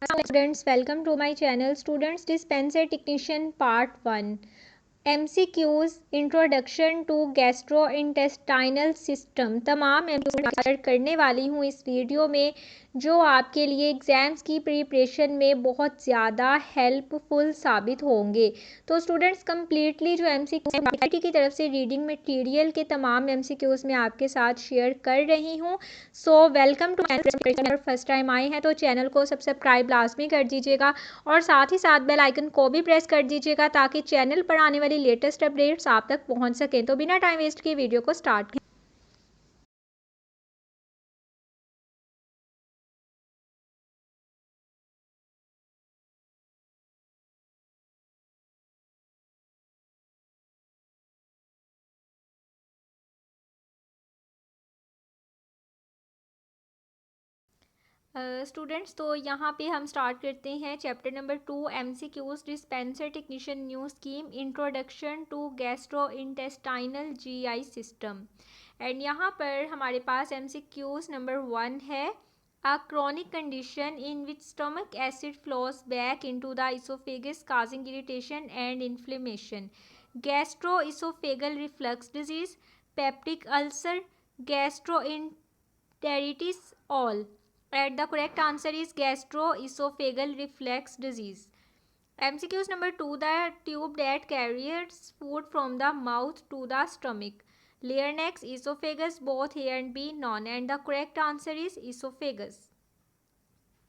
Students, welcome to my channel. Students, dispenser technician part 1. MCQs introduction to gastrointestinal system तमाम MCQs करने वाली हूँ इस वीडियो में, जो आपके लिए एग्ज़ाम्स की प्रिपरेशन में बहुत ज़्यादा हेल्पफुल साबित होंगे। तो स्टूडेंट्स, कम्प्लीटली जो एमसीक्यू की तरफ से रीडिंग मटेरियल के तमाम एमसीक्यूज मैं आपके साथ शेयर कर रही हूँ। So welcome to channel. First time आए हैं तो चैनल को सब्सक्राइब लाजमी कर दीजिएगा और साथ ही साथ बेल आइकन को भी प्रेस कर दीजिएगा ताकि चैनल पर आने वाली लेटेस्ट अपडेट्स आप तक पहुंच सकें। तो बिना टाइम वेस्ट किए वीडियो को स्टार्ट करें। स्टूडेंट्स, तो यहाँ पे हम स्टार्ट करते हैं chapter number 2 MCQs dispenser technician new scheme introduction to gastro intestinal GI system. And यहाँ पर हमारे पास एमसीक्यूज नंबर 1 है a chronic condition in which stomach acid flows back into the esophagus causing irritation and inflammation, gastroesophageal reflux disease, peptic ulcer, gastroenteritis, all. And the correct answer is gastroesophageal reflux disease. MCQs number 2, the tube that carries food from the mouth to the stomach. Larynx, esophagus, both A and B, none. And the correct answer is esophagus.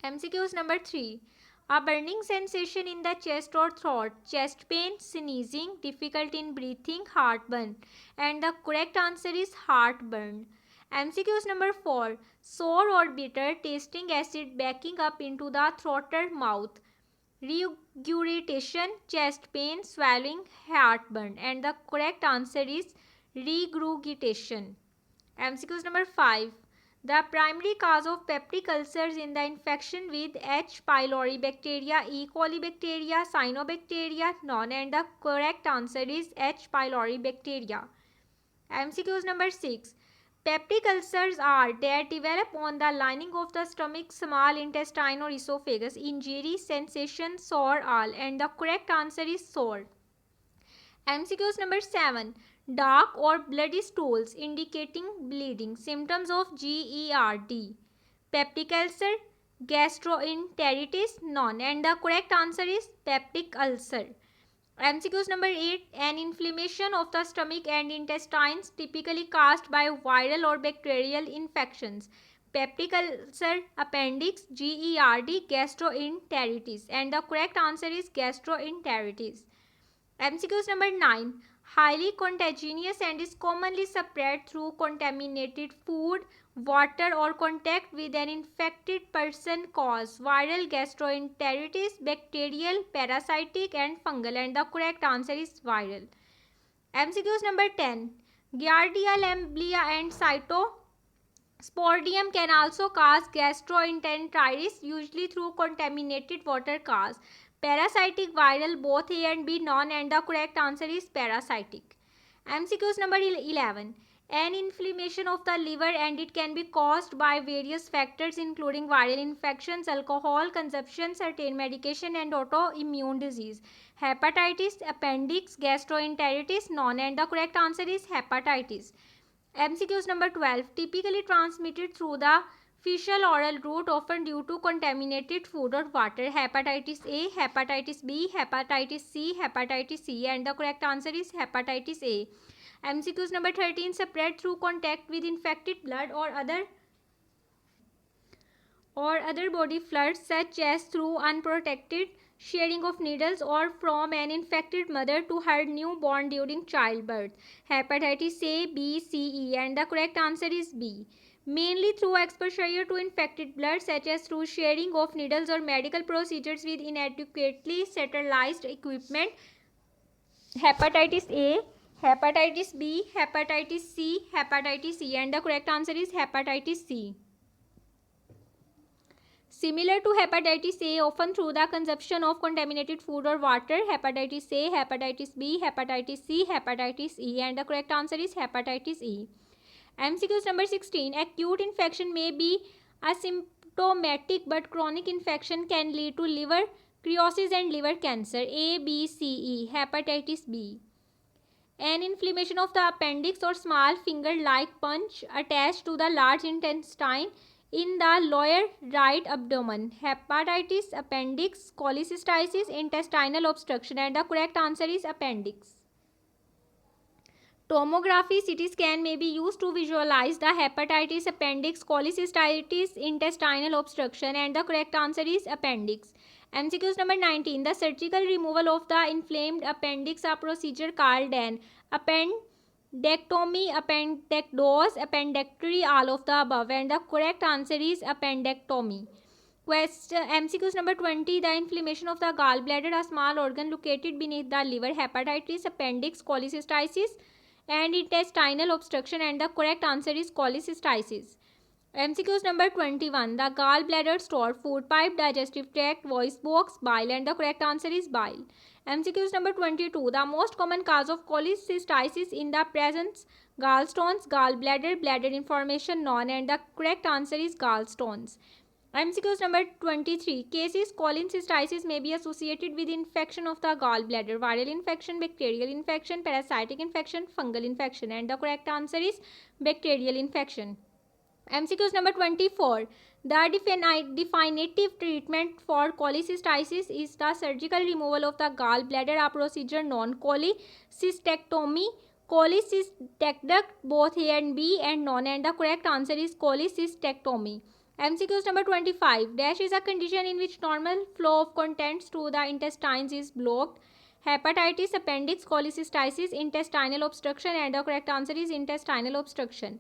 MCQs number 3, a burning sensation in the chest or throat, chest pain, sneezing, difficulty in breathing, heartburn. And the correct answer is heartburn. MCQs number 4, sour or bitter tasting acid backing up into the throat or mouth, regurgitation, chest pain, swallowing, heartburn. And the correct answer is regurgitation. MCQs number 5, the primary cause of peptic ulcers in the infection with H. pylori bacteria, E. coli bacteria, cyanobacteria, none. And the correct answer is H. pylori bacteria. MCQs number 6, peptic ulcers are that develop on the lining of the stomach, small intestine or esophagus. Injury, sensation, sore, all. And the correct answer is sore. MCQs number 7, dark or bloody stools indicating bleeding. Symptoms of GERD, peptic ulcer, gastroenteritis, none. And the correct answer is peptic ulcer. MCQs number 8, an inflammation of the stomach and intestines typically caused by viral or bacterial infections. Peptic ulcer, appendix, GERD, gastroenteritis. And the correct answer is gastroenteritis. MCQs number 9, highly contagious and is commonly spread through contaminated food, water or contact with an infected person, cause viral, gastroenteritis, bacterial, parasitic and fungal. And the correct answer is viral. MCQs number 10, Giardia, Lamblia and Cytosporidium can also cause gastroenteritis, usually through contaminated water cause. Parasitic, viral, both A and B, none. And the correct answer is parasitic. MCQs number 11, an inflammation of the liver and it can be caused by various factors including viral infections, alcohol consumption, certain medication and autoimmune disease. Hepatitis, appendix, gastroenteritis, none. And the correct answer is hepatitis. MCQs number 12, typically transmitted through the fecal oral route, often due to contaminated food or water. Hepatitis A, hepatitis B, hepatitis C, hepatitis E. And the correct answer is hepatitis A. MCQs number 13, spread through contact with infected blood or other body fluids, such as through unprotected sharing of needles or from an infected mother to her newborn during childbirth. Hepatitis A, B, C, E. And the correct answer is B. Mainly through exposure to infected blood, such as through sharing of needles or medical procedures with inadequately sterilized equipment. Hepatitis A, hepatitis B, hepatitis C, hepatitis E. And the correct answer is hepatitis C. Similar to hepatitis A, often through the consumption of contaminated food or water. Hepatitis A, hepatitis B, hepatitis C, hepatitis E. And the correct answer is hepatitis E. MCQs number 16, acute infection may be asymptomatic symptomatic but chronic infection can lead to liver cirrhosis and liver cancer. A, B, C, E. Hepatitis B. An inflammation of the appendix or small finger-like punch attached to the large intestine in the lower right abdomen. Hepatitis, appendix, cholecystitis, intestinal obstruction, and the correct answer is appendix. Tomography CT scan may be used to visualize the hepatitis, appendix, cholecystitis, intestinal obstruction, and the correct answer is appendix. MCQs number 19. The surgical removal of the inflamed appendix, a procedure called an appendectomy, appendectomy, appendectomy, all of the above, and the correct answer is appendectomy. MCQs number 20. The inflammation of the gallbladder, a small organ located beneath the liver, hepatitis, appendix, cholecystitis, and intestinal obstruction, and the correct answer is cholecystitis. MCQs number 21. The gallbladder store food, pipe, digestive tract, voice box, bile, and the correct answer is bile. MCQs number 22. The most common cause of cholecystitis in the presence, gallstones, gallbladder, bladder information, none, and the correct answer is gallstones. MCQs number 23. Cases cholecystitis may be associated with infection of the gallbladder, viral infection, bacterial infection, parasitic infection, fungal infection, and the correct answer is bacterial infection. MCQs number 24. The definitive treatment for cholecystitis is the surgical removal of the gallbladder, a procedure known cholecystectomy, cholecystectomy, both A and B, and non, and the correct answer is cholecystectomy. MCQs number 25. Dash is a condition in which normal flow of contents to the intestines is blocked. Hepatitis, appendix, cholecystitis, intestinal obstruction, and the correct answer is intestinal obstruction.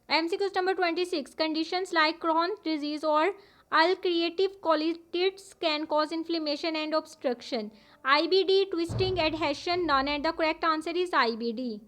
MCQs number 26. Conditions like Crohn's disease or ulcerative colitis can cause inflammation and obstruction. IBD, twisting, adhesion, none, and the correct answer is IBD.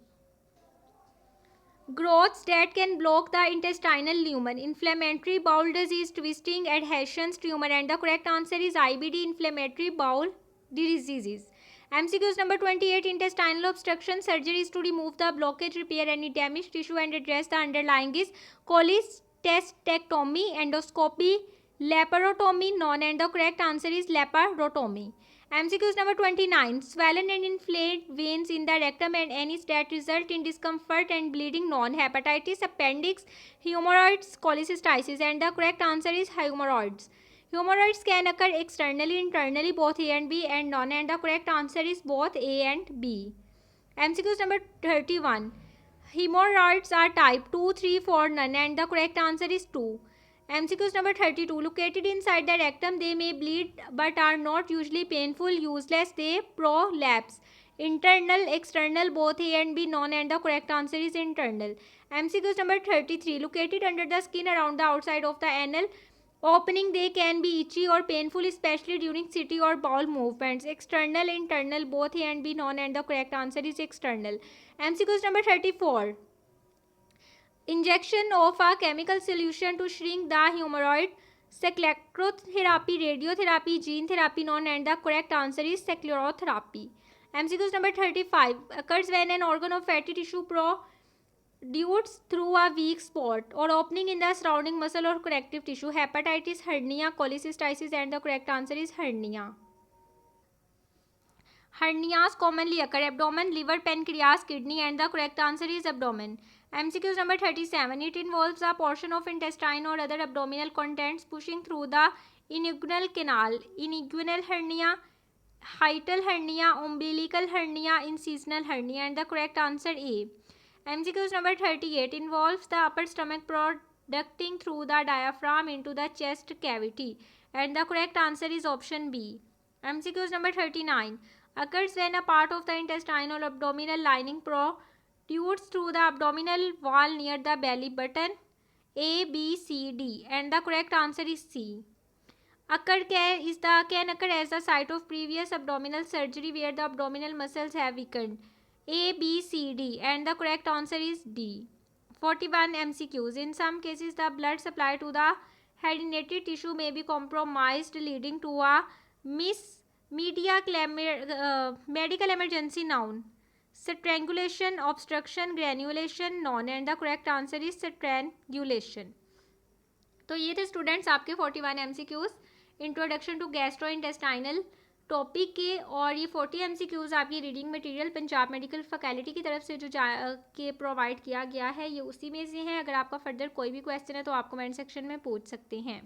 Growths that can block the intestinal lumen, inflammatory bowel disease, twisting, adhesions, tumor, and the correct answer is IBD, inflammatory bowel diseases. MCQs number 28. Intestinal obstruction surgery is to remove the blockage, repair any damaged tissue, and address the underlying is cholecystectomy, endoscopy, laparotomy, none, and the correct answer is laparotomy. MCQs number 29. Swollen and inflamed veins in the rectum and anus that result in discomfort and bleeding, non, hepatitis, appendix, hemorrhoids, cholecystitis, and the correct answer is hemorrhoids. Hemorrhoids can occur externally, internally, both A and B, and none, and the correct answer is both A and B. MCQs number 31. Hemorrhoids are type 2, 3, 4, none, and the correct answer is 2. MCQs number 32. Located inside the rectum, they may bleed but are not usually painful, useless, they prolapse. Internal, external, both A and B, none, and the correct answer is internal. MCQs number 33. Located under the skin around the outside of the anal opening, they can be itchy or painful, especially during sitting or bowel movements. External, internal, both A and B, none, and the correct answer is external. MCQs number 34. Injection of a chemical solution to shrink the hemorrhoid, sclerotherapy, radiotherapy, gene therapy, none, and the correct answer is sclerotherapy. MCQs number 35. Occurs when an organ of fatty tissue protrudes through a weak spot or opening in the surrounding muscle or connective tissue. Hepatitis, hernia, cholecystitis, and the correct answer is hernia. Hernias commonly occur abdomen, liver, pancreas, kidney, and the correct answer is abdomen. MCQs number 37. It involves a portion of intestine or other abdominal contents pushing through the inguinal canal. Inguinal hernia, hiatal hernia, umbilical hernia, incisional hernia, and the correct answer A. MCQs number 38. Involves the upper stomach projecting through the diaphragm into the chest cavity, and the correct answer is option B. MCQs number 39. Occurs when a part of the intestinal abdominal lining protrudes through the abdominal wall near the belly button. A, B, C, D, and the correct answer is C. Can occur as the site of previous abdominal surgery where the abdominal muscles have weakened. A, B, C, D, and the correct answer is D. 41 MCQs. In some cases, the blood supply to the hydrated tissue may be compromised, leading to a medical emergency, noun. Strangulation, obstruction, granulation, none, and the correct answer is strangulation. तो ये थे students आपके 41 MCQs introduction to gastro intestinal topic के। और ये 40 MCQs आपकी reading material Punjab medical faculty की तरफ से जो के प्रोवाइड किया गया है, ये उसी में से है। अगर आपका फर्दर कोई भी क्वेश्चन है तो आप कमेंट सेक्शन में पूछ सकते हैं।